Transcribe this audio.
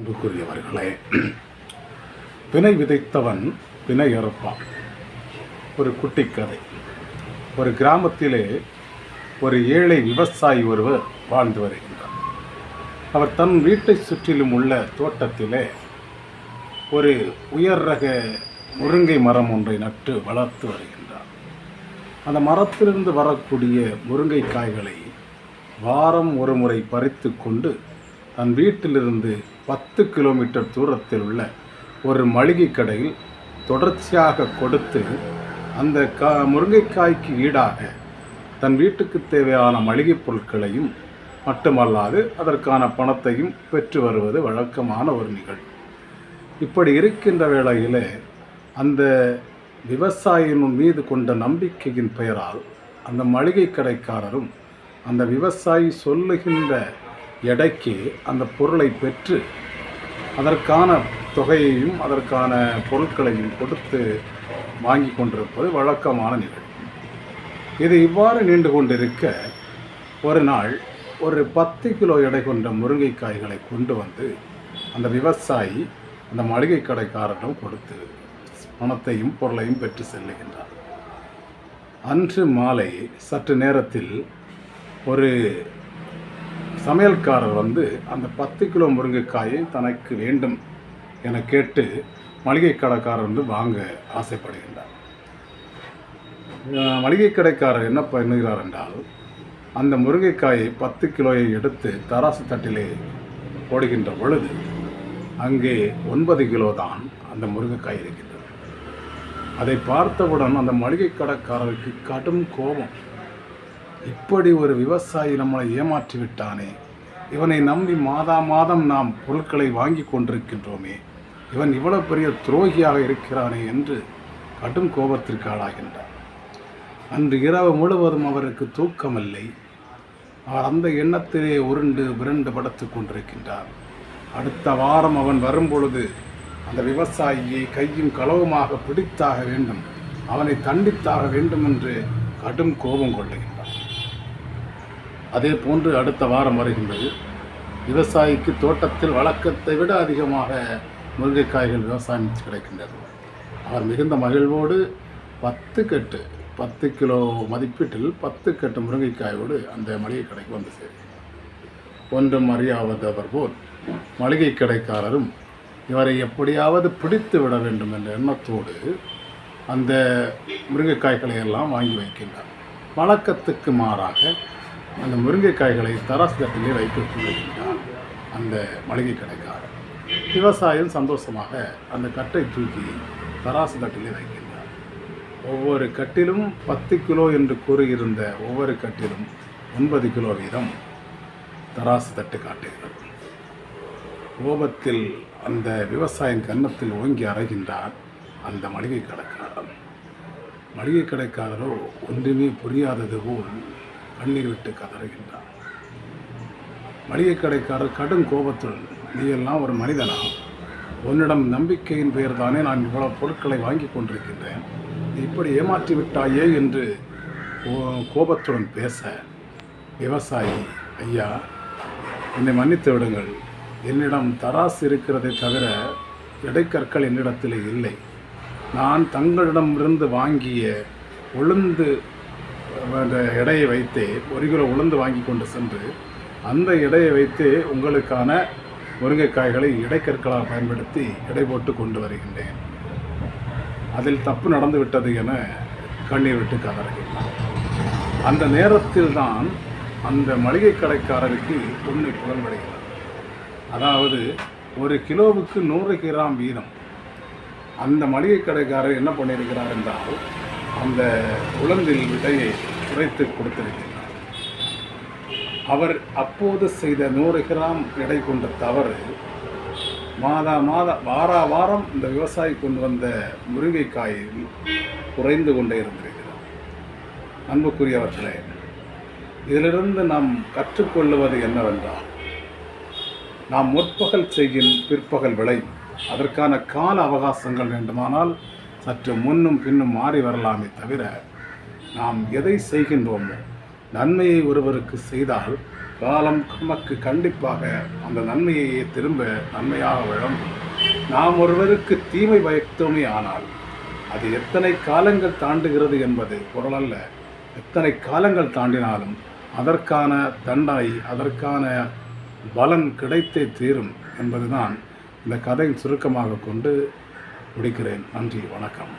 அன்புக்குரியவர்களே, பிணை விதைத்தவன் பிணை அறுப்பான். ஒரு குட்டி கதை. ஒரு கிராமத்திலே ஒரு ஏழை விவசாயி ஒருவர் வாழ்ந்து வருகின்றார். அவர் தன் வீட்டை சுற்றிலும் உள்ள தோட்டத்திலே ஒரு உயர் ரக முருங்கை மரம் ஒன்றை நட்டு வளர்த்து வருகின்றார். அந்த மரத்திலிருந்து வரக்கூடிய முருங்கைக்காய்களை வாரம் ஒரு முறை பறித்து கொண்டு தன் வீட்டிலிருந்து 10 கிலோமீட்டர் தூரத்தில் உள்ள ஒரு மளிகை கடையில் தொடர்ச்சியாக கொடுத்து அந்த முருங்கைக்காய்க்கு ஈடாக தன் வீட்டுக்கு தேவையான மளிகை பொருட்களையும் மட்டுமல்லாது அதற்கான பணத்தையும் பெற்று வருவது வழக்கமான ஒரு நிகழ்வு. இப்படி இருக்கின்ற வேளையில் அந்த விவசாயியின் மீது கொண்ட நம்பிக்கையின் பெயரால் அந்த மளிகை கடைக்காரரும் அந்த விவசாயி சொல்லுகின்ற எடைக்கு அந்த பொருளை பெற்று அதற்கான தொகையையும் அதற்கான பொருட்களையும் கொடுத்து வாங்கி கொண்டிருப்பது வழக்கமான நிகழ்வு. இது இவ்வாறு நீண்டு கொண்டிருக்க ஒரு நாள் ஒரு 10 கிலோ எடை கொண்ட முருங்கைக்காய்களை கொண்டு வந்து அந்த விவசாயி அந்த மளிகை கடைக்காரரிடம் கொடுத்து பணத்தையும் பொருளையும் பெற்று செல்லுகின்றார். அன்று மாலை சற்று நேரத்தில் ஒரு சமையல்காரர் வந்து அந்த 10 கிலோ முருங்கைக்காயை தனக்கு வேண்டும் என கேட்டு மளிகை கடைக்காரர் வந்து வாங்க ஆசைப்படுகின்றார். மளிகை கடைக்காரர் என்ன பண்ணுகிறார் என்றால், அந்த முருங்கைக்காயை 10 கிலோயை எடுத்து தராசு தட்டிலே போடுகின்ற பொழுது அங்கே 9 கிலோ தான் அந்த முருங்கைக்காய் இருக்கின்றது. அதை பார்த்தவுடன் அந்த மளிகை கடைக்காரருக்கு கடும் கோபம். இப்படி ஒரு விவசாயி நம்மளை ஏமாற்றி விட்டானே, இவனை நம்பி மாதம் நாம் பொருட்களை வாங்கி கொண்டிருக்கின்றோமே, இவன் இவ்வளவு பெரிய துரோகியாக இருக்கிறானே என்று கடும் கோபத்திற்கு ஆளாகின்றார். அன்று இரவு முழுவதும் அவருக்கு தூக்கமில்லை. அவர் அந்த எண்ணத்திலே உருண்டு விரண்டு படுத்து கொண்டிருக்கின்றார். அடுத்த வாரம் அவன் வரும்பொழுது அந்த விவசாயியை கையும் களவுமாக பிடித்தாக வேண்டும், அவனை தண்டித்தாக வேண்டும் என்று கடும் கோபம் கொள்ளுகின்றார். அதே போன்று அடுத்த வாரம் வருகின்றது. விவசாயிக்கு தோட்டத்தில் வழக்கத்தை விட அதிகமாக முருங்கைக்காய்கள் விவசாயம் கிடைக்கின்றது. அவர் மிகுந்த மகிழ்வோடு 10 கிலோ மதிப்பீட்டில் 10 கட்டு முருங்கைக்காயோடு அந்த மளிகை கடைக்கு வந்து சேர்க்கிறார். ஒன்றும் அறியாதவர் போல் மளிகை கடைக்காரரும் இவரை எப்படியாவது பிடித்து விட வேண்டும் என்ற எண்ணத்தோடு அந்த முருங்கைக்காய்களை எல்லாம் வாங்கி வைக்கின்றார். வழக்கத்துக்கு மாறாக அந்த முருங்கைக்காய்களை தராசு தட்டிலே வைத்துக் கொள்கின்றார் அந்த மளிகை கடைக்காரர். விவசாயம் சந்தோஷமாக அந்த கட்டை தூக்கி தராசு தட்டிலே வைக்கின்றார். ஒவ்வொரு கட்டிலும் 10 கிலோ என்று கூறியிருந்த ஒவ்வொரு கட்டிலும் 9 கிலோ வீதம் தராசு தட்டு காட்டுகிறது. கோபத்தில் அந்த விவசாயின் கன்னத்தில் ஓங்கி அறைகின்றார் அந்த மளிகை கடைக்காரர். மளிகை கடைக்காரரோ ஒன்றுமே புரியாதது போல் கண்ணீர் விட்டு கதறுகின்றார். மளிகை கடைக்காரர் கடும் கோபத்துடன், நீ எல்லாம் ஒரு மனிதனா? உன்னிடம் நம்பிக்கையின் பெயர் தானே நான் இவ்வளவு பொருட்களை வாங்கி கொண்டிருக்கின்றேன், நீ இப்படி ஏமாற்றி விட்டாயே என்று கோபத்துடன் பேச, விவசாயி, ஐயா என்னை மன்னித்து விடுங்கள், என்னிடம் தராசு இருக்கிறதை தவிர எடைக்கற்கள் என்னிடத்தில் இல்லை. நான் தங்களிடமிருந்து வாங்கிய உளுந்து அந்த எடையை வைத்தே 1 கிலோ உளுந்து வாங்கி கொண்டு சென்று அந்த எடையை வைத்தே உங்களுக்கான முருங்கைக்காய்களை இடைக்கற்களாக பயன்படுத்தி எடை போட்டு கொண்டு வருகின்றேன். அதில் தப்பு நடந்து விட்டது என கண்ணீர் விட்டு கதறுகின்றார். அந்த நேரத்தில் தான் அந்த மளிகை கடைக்காரருக்கு உண்மை புலன்படுகிறது. அதாவது 1 கிலோவுக்கு 100 கிராம் வீதம் அந்த மளிகை கடைக்காரர் என்ன பண்ணியிருக்கிறார் என்றால், அந்த உளுந்தில் விடையை குறைத்து கொடுத்திருக்கிறார். அவர் அப்போது செய்த 100 கிராம் எடை கொண்ட தவறு வாரம் இந்த விவசாயி கொண்டு வந்த முருங்கைக்காயில் குறைந்து கொண்டே இருந்திருக்கிறார். அன்புக்குரியவர்களே, இதிலிருந்து நாம் கற்றுக்கொள்ளுவது என்னவென்றால், நாம் முற்பகல் செய்கின் பிற்பகல் விளையும். அதற்கான கால அவகாசங்கள் வேண்டுமானால் சற்று முன்னும் பின்னும் மாறி வரலாமே தவிர, நாம் எதை செய்கின்றோமோ, நன்மையை ஒருவருக்கு செய்தால் காலம் நமக்கு கண்டிப்பாக அந்த நன்மையையே திரும்ப நன்மையாக வழங்கும். நாம் ஒருவருக்கு தீமை வைத்தோமே ஆனால் அது எத்தனை காலங்கள் தாண்டுகிறது என்பது பொருளல்ல. எத்தனை காலங்கள் தாண்டினாலும் அதற்கான தண்டனை, அதற்கான பலன் கிடைத்தே தீரும் என்பதுதான் இந்த கதையின் சுருக்கமாக கொண்டு முடிக்கிறேன். நன்றி, வணக்கம்.